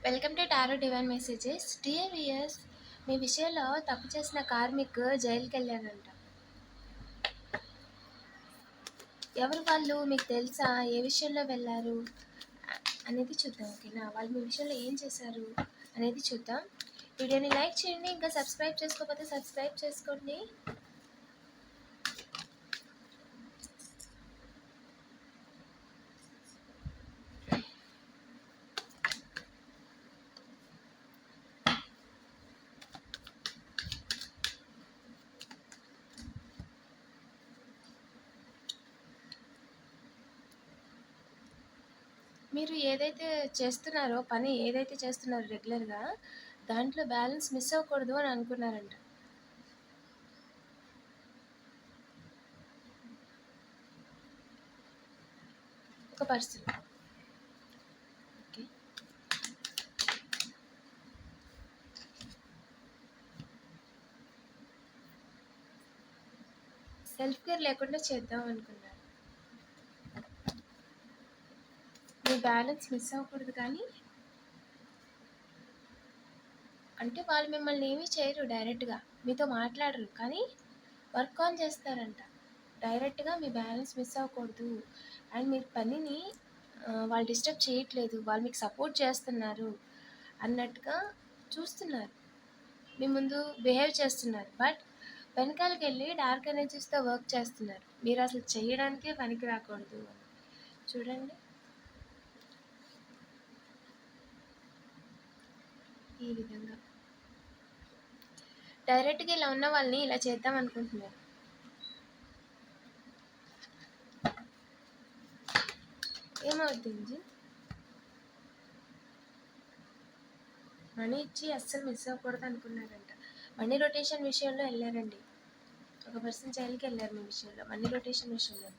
Welcome to tarot divine messages. Dear viewers, మీ విషయంలో తప్పు చేసిన కార్మిక్ జైలుకి వెళ్ళారంట. ఎవరు వాళ్ళు మీకు తెలుసా? ఏ విషయంలో వెళ్ళారు అనేది చూద్దాం. ఓకేనా? వాళ్ళు మీ విషయంలో ఏం చేశారు అనేది చూద్దాం. వీడియోని లైక్ చేయండి. ఇంకా సబ్స్క్రైబ్ చేసుకోకపోతే సబ్స్క్రైబ్ చేసుకోండి. మీరు ఏదైతే చేస్తున్నారో, పని ఏదైతే చేస్తున్నారో రెగ్యులర్గా, దాంట్లో బ్యాలెన్స్ మిస్ అవ్వకూడదు అని అనుకున్నారంట. ఒక పర్సన్. ఓకే, సెల్ఫ్ కేర్ లేకుండా చేద్దాం అనుకున్నారు. మీ బ్యాలెన్స్ మిస్ అవ్వకూడదు, కానీ అంటే వాళ్ళు మిమ్మల్ని ఏమీ చేయరు, డైరెక్ట్గా మీతో మాట్లాడరు, కానీ వర్క్ ఆన్ చేస్తారంట. డైరెక్ట్గా మీ బ్యాలెన్స్ మిస్ అవ్వకూడదు అండ్ మీ పనిని వాళ్ళు డిస్టర్బ్ చేయట్లేదు, వాళ్ళు మీకు సపోర్ట్ చేస్తున్నారు అన్నట్టుగా చూస్తున్నారు, మీ ముందు బిహేవ్ చేస్తున్నారు. బట్ వెనకాలకి వెళ్ళి డార్క్ ఎనర్జీస్తో వర్క్ చేస్తున్నారు. మీరు అసలు చేయడానికే పనికి రాకూడదు. చూడండి, ఈ విధంగా డైరెక్ట్గా ఇలా ఉన్న వాళ్ళని ఇలా చేద్దాం అనుకుంటున్నారు. ఏమవుతుంది? మనీ ఇచ్చి అస్సలు మిస్ అవ్వకూడదు అనుకున్నారంట. మనీ రొటేషన్ విషయంలో వెళ్ళారండి. ఒక పర్సన్ జైలుకి వెళ్ళారు మీ విషయంలో, మనీ రొటేషన్ విషయంలో.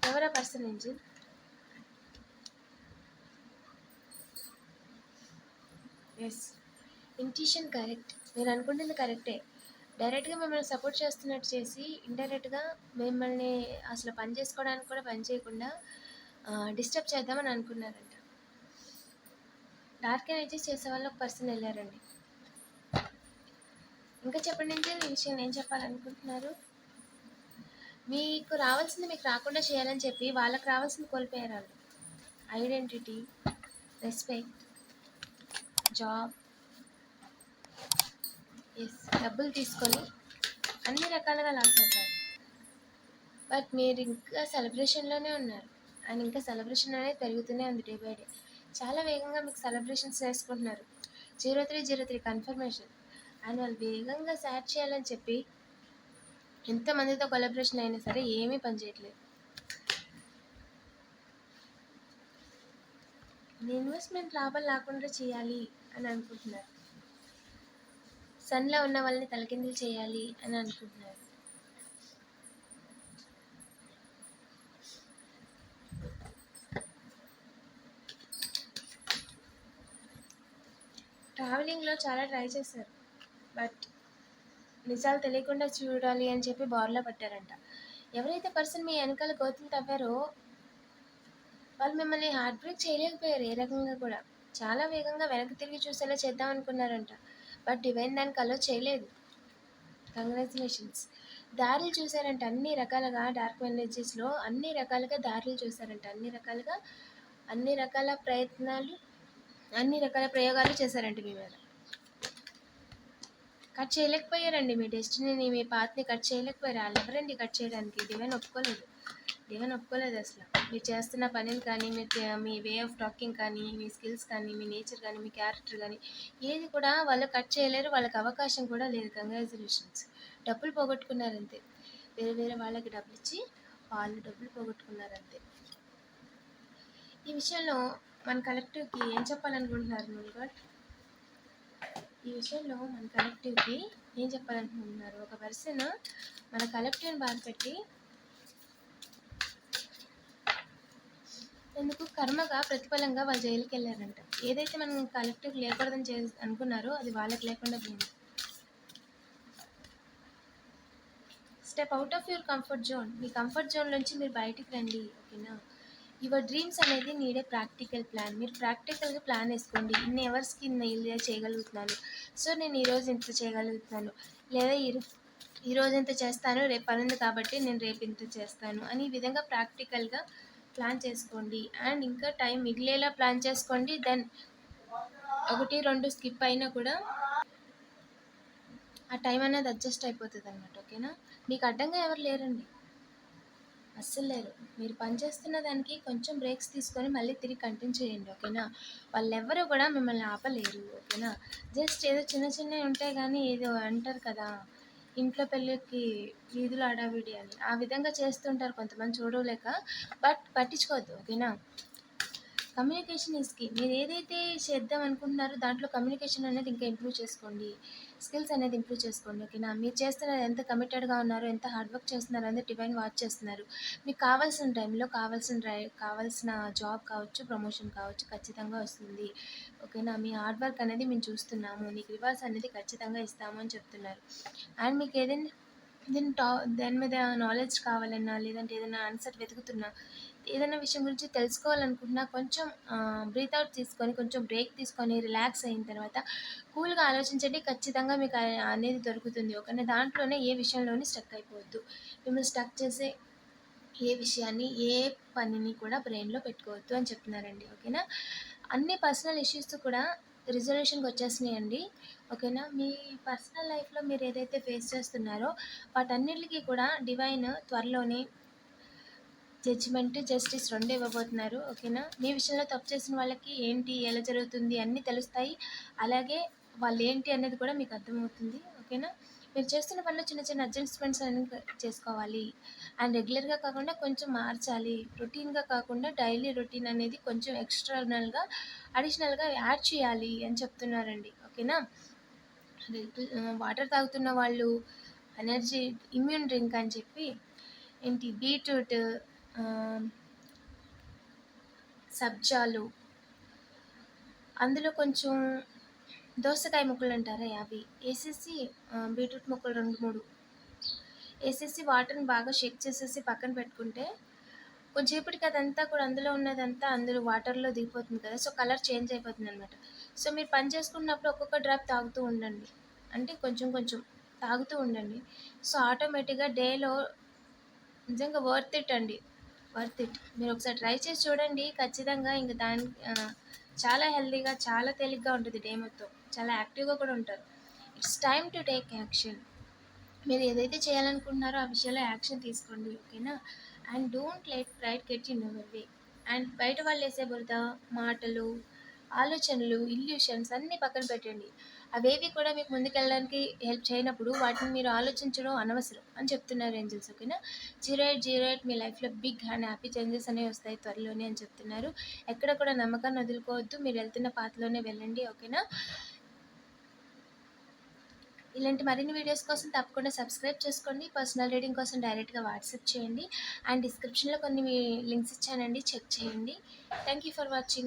ఎవరా person angel? Yes, intuition correct. మీరు అనుకుంటుంది కరెక్టే. డైరెక్ట్గా మిమ్మల్ని సపోర్ట్ చేస్తున్నట్టు చేసి ఇండైరెక్ట్గా మిమ్మల్ని అసలు పని చేసుకోవడానికి కూడా పని చేయకుండా డిస్టర్బ్ చేద్దామని అనుకున్నారంట. డార్క్ ఎనర్జీస్ చేసే వాళ్ళు ఒక పర్సన్ వెళ్ళారండి. ఇంకా చెప్పండి నుంచి ఈ విషయం ఏం చెప్పాలనుకుంటున్నారు? మీకు రావాల్సింది మీకు రాకుండా చేయాలని చెప్పి వాళ్ళకి రావాల్సింది కోల్పోయారు వాళ్ళు. ఐడెంటిటీ, రెస్పెక్ట్, జాబ్, ఎస్, డబ్బులు తీసుకొని అన్ని రకాలుగా లాస్ అవుతారు. బట్ మీరు ఇంకా సెలబ్రేషన్లోనే ఉన్నారు అండ్ ఇంకా సెలబ్రేషన్ అనేది పెరుగుతూనే ఉంది డే బై డే. చాలా వేగంగా మీకు సెలబ్రేషన్స్ చేసుకుంటున్నారు. 0303 కన్ఫర్మేషన్. అండ్ వాళ్ళు వేగంగా సాట్ చేయాలని చెప్పి ఎంతమందితో కొలాబరేషన్ అయినా సరే ఏమీ పనిచేయట్లేదు. మీ ఇన్వెస్ట్మెంట్ లాభం లేకుండా చేయాలి అని అనుకుంటున్నారు. సన్లో ఉన్న వాళ్ళని తలకిందులు చేయాలి అని అనుకుంటున్నారు. ట్రావెలింగ్లో చాలా ట్రై చేశారు, బట్ నిజాలు తెలియకుండా చూడాలి అని చెప్పి బార్లో పట్టారంట. ఎవరైతే పర్సన్ మీ వెనకాల గోతులు తవ్వారో వాళ్ళు మిమ్మల్ని హార్ట్ బ్రేక్ చేయలేకపోయారు ఏ రకంగా కూడా. చాలా వేగంగా వెనక్కి తిరిగి చూసేలా చేద్దాం అనుకున్నారంట, బట్ డివైన్ దానికి అలో చేయలేదు. కంగ్రాచులేషన్స్. దారులు చూసారంట అన్ని రకాలుగా. డార్క్ ఎనర్జీస్లో అన్ని రకాలుగా దారులు చూసారంట. అన్ని రకాల ప్రయత్నాలు, అన్ని రకాల ప్రయోగాలు చేశారంట మీ మీద. కట్ చేయలేకపోయారండి మీ డెస్టినీని, మీ పాత్ని కట్ చేయలేకపోయారు. వాళ్ళు ఎవరండి కట్ చేయడానికి? డివైన్ ఒప్పుకోలేదు అసలు. మీరు చేస్తున్న పనిని కానీ, మీ వే ఆఫ్ టాకింగ్ కానీ, మీ స్కిల్స్ కానీ, మీ నేచర్ కానీ, మీ క్యారెక్టర్ కానీ ఏది కూడా వాళ్ళు కట్ చేయలేరు. వాళ్ళకి అవకాశం కూడా లేదు. కంగ్రాచులేషన్స్. డబ్బులు పోగొట్టుకున్నారంతే. వేరే వాళ్ళకి డబ్బులు ఇచ్చి వాళ్ళు డబ్బులు పోగొట్టుకున్నారంతే. ఈ విషయంలో మన కలెక్టివ్కి ఏం చెప్పాలనుకుంటున్నారు మీరు? ఈ విషయంలో మన కలెక్టివ్కి ఏం చెప్పాలనుకుంటున్నారు? ఒక పర్సన్ మన కలెక్టివ్ని బాధపెట్టి ఎందుకు కర్మగా ప్రతిఫలంగా వాళ్ళు జైలుకి వెళ్ళారంట. ఏదైతే మనం కలెక్టివ్ లేకూడదని అనుకున్నారో అది వాళ్ళకి లేకుండా పోయింది. Step out of your comfort zone. Me comfort zone నుంచి మీరు బయటికి రండి. ఓకేనా? యువర్ డ్రీమ్స్ అనేది నీడే ప్రాక్టికల్ ప్లాన్. మీరు ప్రాక్టికల్గా ప్లాన్ వేసుకోండి. ఇన్ని అవర్స్కి ఇలా చేయగలుగుతున్నాను, సో నేను ఈరోజు ఇంత చేయగలుగుతున్నాను, లేదా ఈరోజు ఇంత చేస్తాను, రేపు పని ఉంది కాబట్టి నేను రేపు ఇంత చేస్తాను అని ఈ విధంగా ప్రాక్టికల్గా ప్లాన్ చేసుకోండి. అండ్ ఇంకా టైం మిగిలేలా ప్లాన్ చేసుకోండి. దెన్ 1, 2 స్కిప్ అయినా కూడా ఆ టైం అనేది అడ్జస్ట్ అయిపోతుంది అనమాట. ఓకేనా? మీకు అడ్డంగా ఎవరు లేరండి, అస్సలు లేరు. మీరు పని చేస్తున్న దానికి కొంచెం బ్రేక్స్ తీసుకొని మళ్ళీ తిరిగి కంటిన్యూ చేయండి. ఓకేనా? వాళ్ళెవ్వరూ కూడా మిమ్మల్ని ఆపలేరు. ఓకేనా? జస్ట్ ఏదో చిన్న చిన్నవి ఉంటాయి కానీ ఏదో అంటారు కదా, ఇంట్లో పెళ్ళికి వీధులు హడావిడి అని, ఆ విధంగా చేస్తుంటారు కొంతమంది చూడలేక. బట్ పట్టించుకోవద్దు. ఓకేనా? Communication is key. మీరు ఏదైతే చేద్దాం అనుకుంటున్నారో దాంట్లో కమ్యూనికేషన్ అనేది ఇంకా ఇంప్రూవ్ చేసుకోండి. స్కిల్స్ అనేది ఇంప్రూవ్ చేసుకోండి. ఓకేనా? మీరు చేస్తున్నది ఎంత కమిటెడ్గా ఉన్నారో, ఎంత హార్డ్ వర్క్ చేస్తున్నారో అనేది డివైన్ వాచ్ చేస్తున్నారు. మీకు కావాల్సిన టైంలో కావాల్సిన జాబ్ కావచ్చు, ప్రమోషన్ కావచ్చు, ఖచ్చితంగా వస్తుంది. ఓకేనా? మీ హార్డ్ వర్క్ అనేది మేము చూస్తున్నాము, మీకు రివార్డ్స్ అనేది ఖచ్చితంగా ఇస్తాము అని చెప్తున్నారు. అండ్ మీకు ఏదైనా దాని మీద నాలెడ్జ్ కావాలన్నా, లేదంటే ఏదైనా ఆన్సర్ వెతుకుతున్నా, ఏదైనా విషయం గురించి తెలుసుకోవాలనుకుంటున్నా, కొంచెం బ్రీత్ అవుట్ తీసుకొని, కొంచెం బ్రేక్ తీసుకొని, రిలాక్స్ అయిన తర్వాత కూల్గా ఆలోచించండి. ఖచ్చితంగా మీకు అనేది దొరుకుతుంది. ఓకేనా? దాంట్లోనే ఏ విషయంలోని స్టక్ అయిపోవద్దు. మిమ్మల్ని స్టక్ చేసే ఏ విషయాన్ని, ఏ పనిని కూడా బ్రెయిన్లో పెట్టుకోవద్దు అని చెప్తున్నారండి. ఓకేనా? అన్ని పర్సనల్ ఇష్యూస్ కూడా రిజల్యూషన్కి వచ్చేసినాయండి. ఓకేనా? మీ పర్సనల్ లైఫ్లో మీరు ఏదైతే ఫేస్ చేస్తున్నారో వాటన్నిటికీ కూడా డివైన్ త్వరలోనే జడ్జిమెంట్, జస్టిస్ 2 ఇవ్వబోతున్నారు. ఓకేనా? మీ విషయంలో తప్పు చేసిన వాళ్ళకి ఏంటి, ఎలా జరుగుతుంది అన్నీ తెలుస్తాయి. అలాగే వాళ్ళు ఏంటి అనేది కూడా మీకు అర్థమవుతుంది. ఓకేనా? మీరు చేస్తున్న పనిలో చిన్న చిన్న అడ్జస్ట్మెంట్స్ అనేవి చేసుకోవాలి. అండ్ రెగ్యులర్గా కాకుండా కొంచెం మార్చాలి. రొటీన్గా కాకుండా డైలీ రొటీన్ అనేది కొంచెం అడిషనల్గా యాడ్ చేయాలి అని చెప్తున్నారండి. ఓకేనా? వాటర్ తాగుతున్న వాళ్ళు ఎనర్జీ ఇమ్యూన్ డ్రింక్ అని చెప్పి ఏంటి బీట్రూట్, సబ్జాలు, అందులో కొంచెం దోసకాయ ముక్కలు అంటారా అవి వేసేసి, బీట్రూట్ ముక్కలు 2, 3 వేసేసి వాటర్ని బాగా షేక్ చేసేసి పక్కన పెట్టుకుంటే కొంచెంసేపటికి అదంతా కూడా అందులో ఉన్నదంతా అందులో వాటర్లో దిగిపోతుంది కదా, సో కలర్ చేంజ్ అయిపోతుంది అనమాట. సో మీరు పని చేసుకున్నప్పుడు ఒక్కొక్క డ్రాప్ తాగుతూ ఉండండి, అంటే కొంచెం కొంచెం తాగుతూ ఉండండి. సో ఆటోమేటిక్గా డేలో నిజంగా వర్త్ ఇట్ అండి, వర్త్ ఇట్. మీరు ఒకసారి ట్రై చేసి చూడండి ఖచ్చితంగా. ఇంక చాలా హెల్తీగా, చాలా తేలిగ్గా ఉంటుంది డే మొత్తం, చాలా యాక్టివ్గా కూడా ఉంటారు. It's time to take action. మీరు ఏదైతే చేయాలనుకుంటున్నారో ఆ విషయంలో యాక్షన్ తీసుకోండి. ఓకేనా? And don't let pride get in your way. And బయట వాళ్ళు వేసే బురద మాటలు, ఆలోచనలు, ఇల్యూషన్స్ అన్నీ పక్కన పెట్టండి. అవేవి కూడా మీకు ముందుకెళ్ళడానికి హెల్ప్ చేయనప్పుడు వాటిని మీరు ఆలోచించడం అనవసరం అని చెప్తున్నారు ఏంజల్స్. ఓకేనా? 0808 మీ లైఫ్లో బిగ్ అండ్ హ్యాపీ చేంజెస్ అనేవి వస్తాయి త్వరలోనే అని చెప్తున్నారు. ఎక్కడ కూడా నమ్మకాన్ని వదులుకోవద్దు, మీరు వెళ్తున్న పాత్రలోనే వెళ్ళండి. ఓకేనా? ఇలాంటి మరిన్ని వీడియోస్ కోసం తప్పకుండా సబ్స్క్రైబ్ చేసుకోండి. పర్సనల్ రీడింగ్ కోసం డైరెక్ట్గా వాట్సాప్ చేయండి. అండ్ డిస్క్రిప్షన్లో కొన్ని లింక్స్ ఇచ్చానండి, చెక్ చేయండి. Thank you for watching.